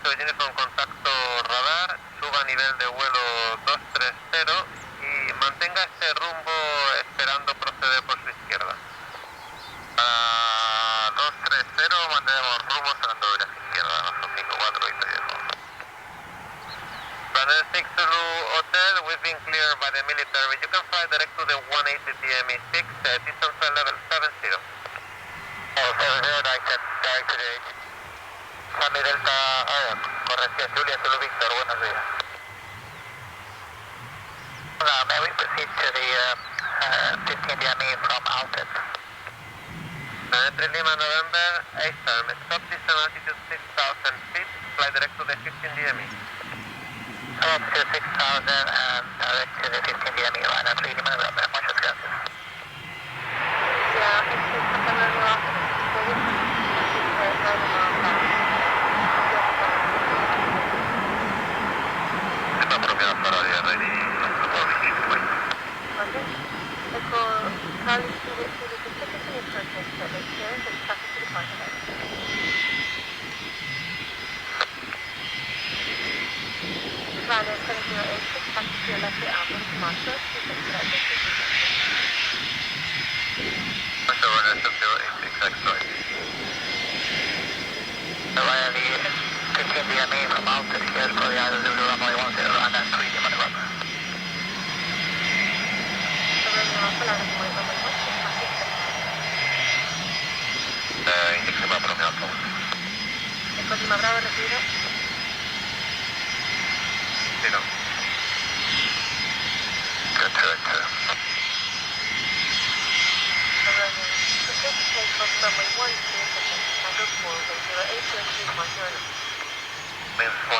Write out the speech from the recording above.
Uniform contacto radar, suba a nivel de vuelo 230 y mantenga este rumbo esperando proceder por su izquierda. A 230 mantenemos rumbo esperando de la izquierda, nuestro 54 y teléfono. Runway 6 Zulu Hotel, we've been cleared by the military. You can fly direct to the 180 DME 6, distance flight level 70. Oh, 70, I can direct to the Sami Delta, corrección, Julia Zulu Victor, buenos días. May we proceed to the 15 DME from Altet? Entry Lima, November, A-Star, stop distance altitude 6,000 feet, fly direct to the 15 DME. Up to 6,000 and direct to the 15 DME, line entry Lima, November, muchas gracias. Yeah, it's September off. Echo Charlie to the Pacific and Eastern service clearance and traffic to the continent. Prada 7086, taxi to your left to Alpha, Tomato, 26 So I have the 15 DME from Altus here for the Isle Zulu runway 10 and then 3 Lima November. Indique va por mi autobús. ¿Eco Lima Bravo recibido? Sí, no. Good, good, good. Runway 10, Tango 4, 08 to 10.